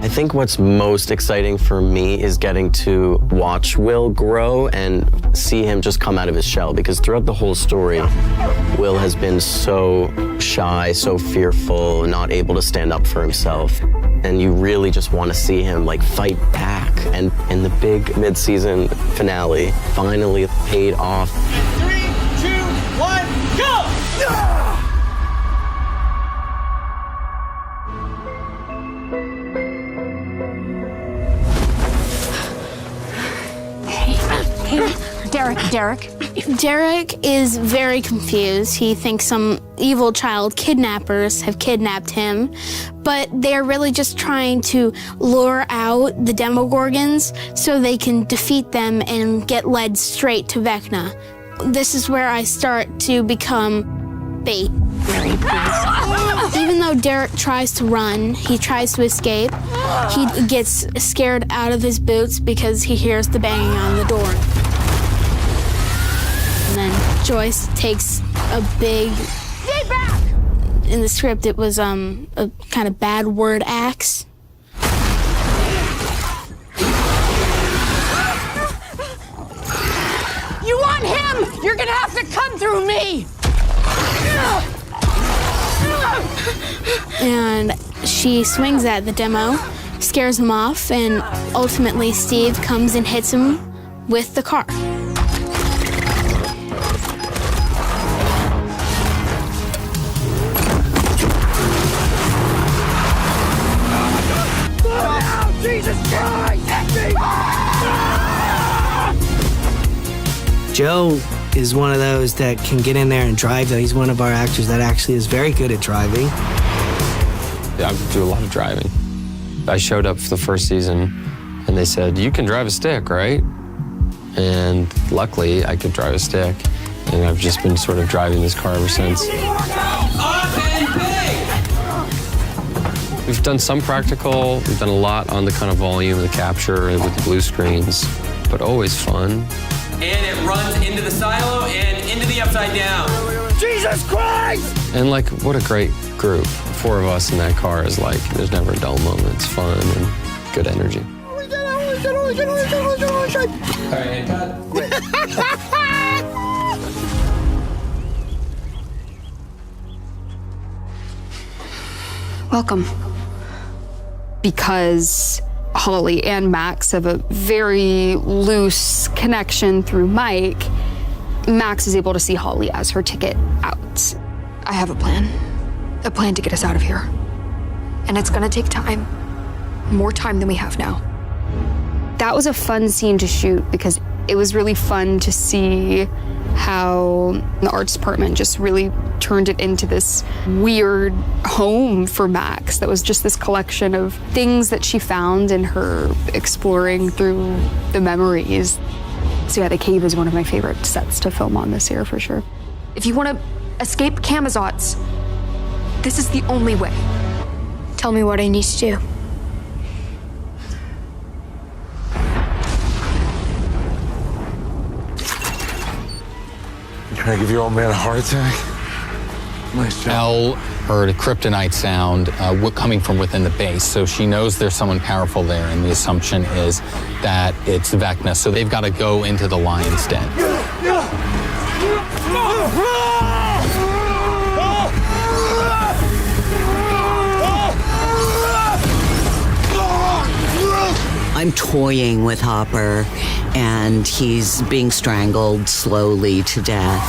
I think what's most exciting for me is getting to watch Will grow and see him just come out of his shell, because throughout the whole story, Will has been so shy, so fearful, not able to stand up for himself. And you really just want to see him like fight back. And in the big mid-season finale, finally paid off. 3, 2, 1, go! Derek. Derek is very confused. He thinks some evil child kidnappers have kidnapped him, but they're really just trying to lure out the Demogorgons so they can defeat them and get led straight to Vecna. This is where I start to become bait. Even though Derek tries to run, he tries to escape, he gets scared out of his boots because he hears the banging on the door. And then Joyce takes a big... Stay back! In the script, it was a kind of bad word axe. You want him? You're gonna have to come through me! And she swings at the demo, scares him off, and ultimately Steve comes and hits him with the car. Jesus Christ! Joe is one of those that can get in there and drive, though. He's one of our actors that actually is very good at driving. I do a lot of driving. I showed up for the first season, and they said, "You can drive a stick, right?" And luckily, I could drive a stick, and I've just been sort of driving this car ever since. We've done some practical. We've done a lot on the kind of volume, the capture, and with the blue screens, but always fun. And it runs into the silo and into the upside down. Jesus Christ! And like, what a great group. 4 of us in that car is like, there's never a dull moment. It's fun and good energy. Holy shit. All right, cut. Welcome. Because Holly and Max have a very loose connection through Mike, Max is able to see Holly as her ticket out. I have a plan to get us out of here. And it's gonna take time, more time than we have now. That was a fun scene to shoot because it was really fun to see how the arts department just really turned it into this weird home for Max that was just this collection of things that she found in her exploring through the memories. So yeah, the cave is one of my favorite sets to film on this year for sure. If you wanna escape Camazotz, this is the only way. Tell me what I need to do. Can I give your old man a heart attack? Nice job. Elle heard a kryptonite sound coming from within the base, so she knows there's someone powerful there, and the assumption is that it's Vecna, so they've got to go into the lion's den. I'm toying with Hopper, and he's being strangled slowly to death.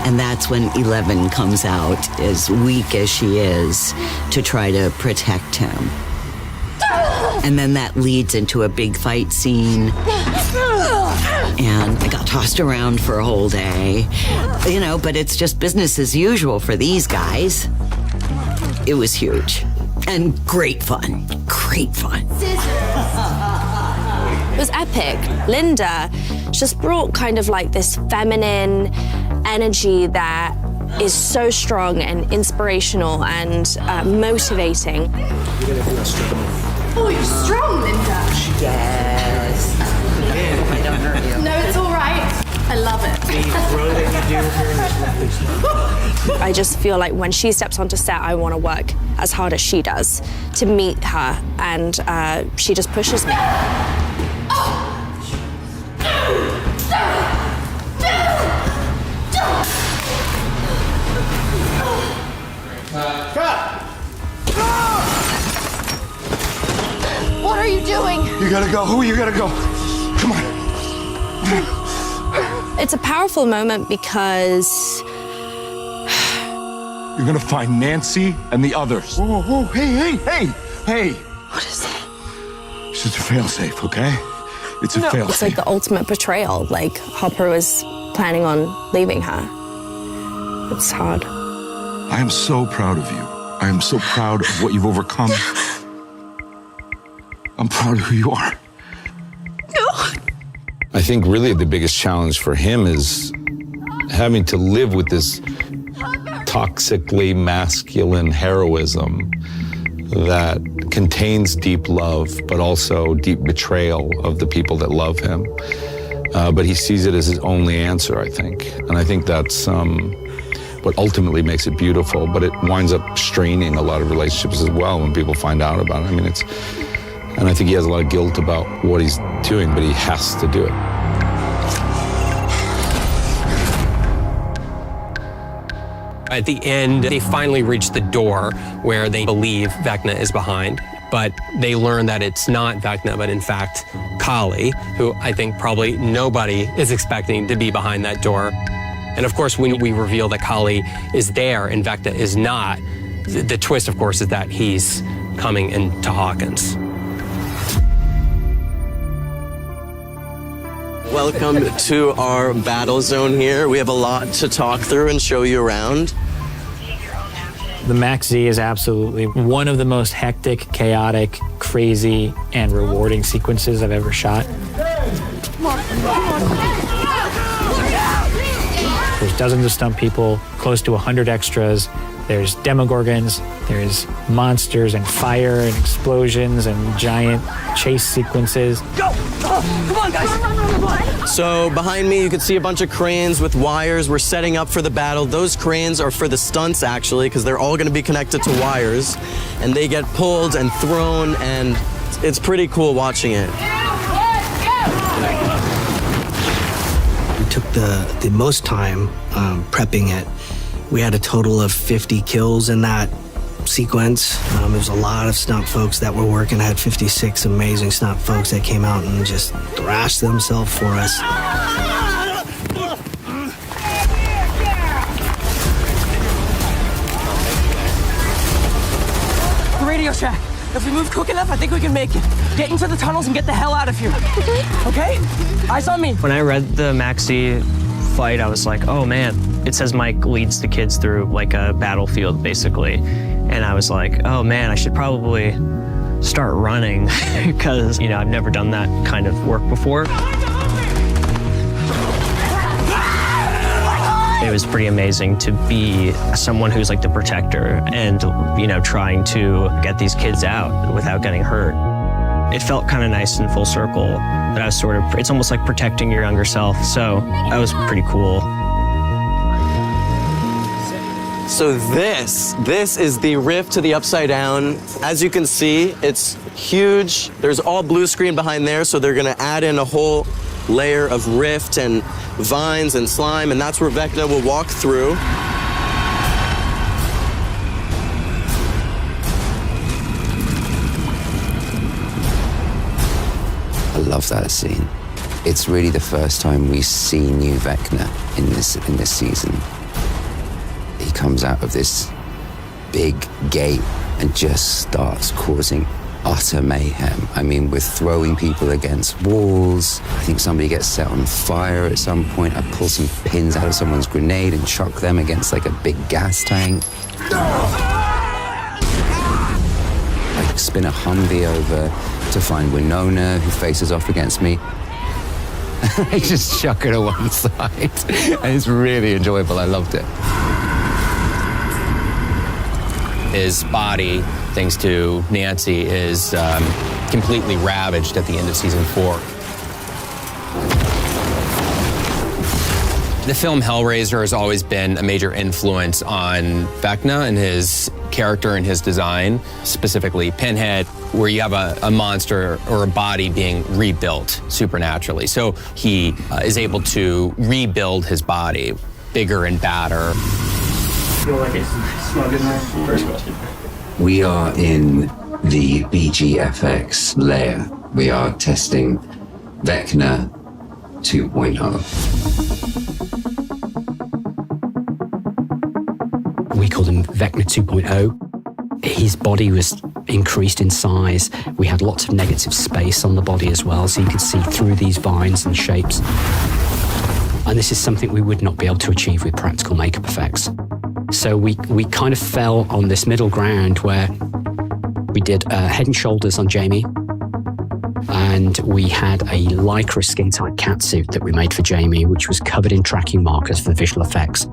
And that's when 11 comes out, as weak as she is, to try to protect him. And then that leads into a big fight scene. And I got tossed around for a whole day. You know, but it's just business as usual for these guys. It was huge. And great fun. Great fun. It was epic. Linda just brought kind of like this feminine energy that is so strong and inspirational and motivating. Oh, you're strong, Linda. Yes. I don't hurt you. No, it's all right. I love it. I just feel like when she steps onto set, I want to work as hard as she does to meet her, and she just pushes me. What are you doing? You gotta go. Who? You gotta go. Come on. It's a powerful moment because You're gonna find Nancy and the others. Whoa, whoa, whoa. Hey. What is it? It's just a failsafe, okay? It's a failsafe. It's like the ultimate betrayal. Like Hopper was planning on leaving her. It's hard. I am so proud of you. I am so proud of what you've overcome. I'm proud of who you are. I think really the biggest challenge for him is having to live with this toxically masculine heroism that contains deep love, but also deep betrayal of the people that love him. But he sees it as his only answer, I think. And I think that's what ultimately makes it beautiful, but it winds up straining a lot of relationships as well when people find out about it. I mean, and I think he has a lot of guilt about what he's doing, but he has to do it. At the end, they finally reach the door where they believe Vecna is behind, but they learn that it's not Vecna, but in fact, Kali, who I think probably nobody is expecting to be behind that door. And of course, when we reveal that Kali is there and Vecna is not, the twist, of course, is that he's coming into Hawkins. Welcome to our battle zone here. We have a lot to talk through and show you around. The Max Z is absolutely one of the most hectic, chaotic, crazy, and rewarding sequences I've ever shot. There's dozens of stunt people, close to 100 extras. There's Demogorgons, there's monsters and fire and explosions and giant chase sequences. Go! Come on, guys! So behind me, you can see a bunch of cranes with wires. We're setting up for the battle. Those cranes are for the stunts, actually, because they're all going to be connected to wires. And they get pulled and thrown, and it's pretty cool watching it. We took the most time prepping it. We had a total of 50 kills in that sequence. There was a lot of stunt folks that were working. I had 56 amazing stunt folks that came out and just thrashed themselves for us. The radio shack. If we move quick enough, I think we can make it. Get into the tunnels and get the hell out of here. Okay? Eyes on me. When I read the Maxi fight, I was like, oh man. It says Mike leads the kids through like a battlefield, basically. And I was like, oh man, I should probably start running because, you know, I've never done that kind of work before. It was pretty amazing to be someone who's like the protector and, you know, trying to get these kids out without getting hurt. It felt kind of nice and full circle that I was sort of, it's almost like protecting your younger self. So that was pretty cool. So this is the rift to the Upside Down. As you can see, it's huge. There's all blue screen behind there, so they're gonna add in a whole layer of rift and vines and slime, and that's where Vecna will walk through. I love that scene. It's really the first time we see new Vecna in this season. He comes out of this big gate and just starts causing utter mayhem. I mean, we're throwing people against walls. I think somebody gets set on fire at some point. I pull some pins out of someone's grenade and chuck them against like a big gas tank. I spin a Humvee over to find Winona, who faces off against me. I just chuck her to one side. And it's really enjoyable. I loved it. His body, thanks to Nancy, is completely ravaged at the end of season 4. The film Hellraiser has always been a major influence on Vecna and his character and his design, specifically Pinhead, where you have a monster or a body being rebuilt supernaturally. So he is able to rebuild his body bigger and badder. Feel like it's snug in there? First question. We are in the BGFX layer. We are testing Vecna 2.0. We called him Vecna 2.0. His body was increased in size. We had lots of negative space on the body as well, so you could see through these vines and shapes. And this is something we would not be able to achieve with practical makeup effects. So we kind of fell on this middle ground where we did Head and Shoulders on Jamie, and we had a lycra skin-tight catsuit that we made for Jamie, which was covered in tracking markers for visual effects.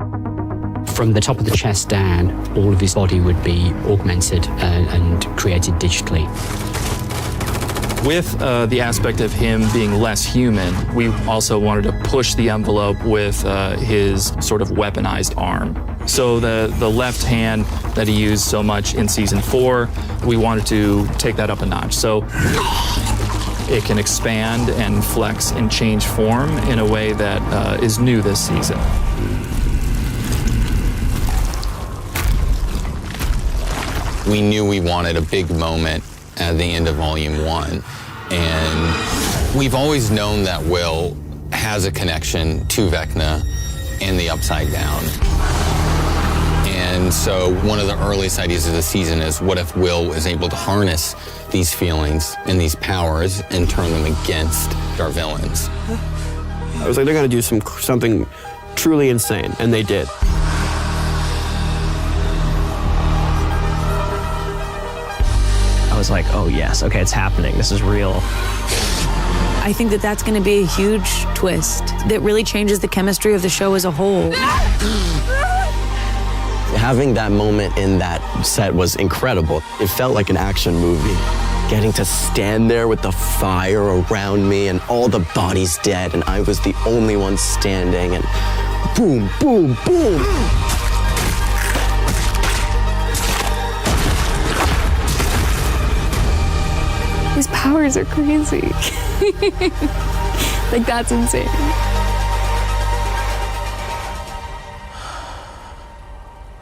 From the top of the chest down, all of his body would be augmented and created digitally. With the aspect of him being less human, we also wanted to push the envelope with his sort of weaponized arm. So the left hand that he used so much in season 4, we wanted to take that up a notch. So it can expand and flex and change form in a way that is new this season. We knew we wanted a big moment at the end of Volume 1. And we've always known that Will has a connection to Vecna and the Upside Down. And so one of the earliest ideas of the season is, what if Will was able to harness these feelings and these powers and turn them against our villains? I was like, they're gonna do something truly insane, and they did. I was like, oh yes, okay, it's happening. This is real. I think that that's going to be a huge twist that really changes the chemistry of the show as a whole. Having that moment in that set was incredible. It felt like an action movie. Getting to stand there with the fire around me and all the bodies dead, and I was the only one standing, and boom, boom, boom. His powers are crazy. Like, that's insane.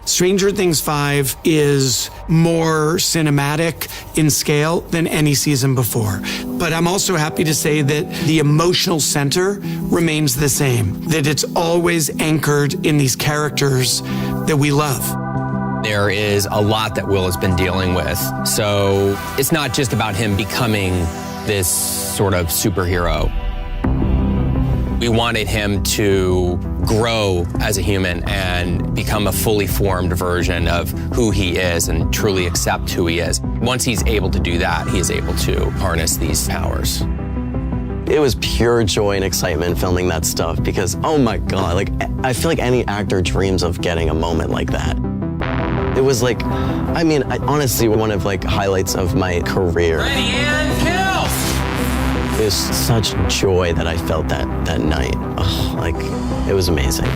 Stranger Things 5 is more cinematic in scale than any season before. But I'm also happy to say that the emotional center remains the same, that it's always anchored in these characters that we love. There is a lot that Will has been dealing with. So it's not just about him becoming this sort of superhero. We wanted him to grow as a human and become a fully formed version of who he is and truly accept who he is. Once he's able to do that, he is able to harness these powers. It was pure joy and excitement filming that stuff because, oh my God, like, I feel like any actor dreams of getting a moment like that. It was like, I mean, honestly, one of like highlights of my career. Ready and kill! It was such joy that I felt that night. Oh, like, it was amazing.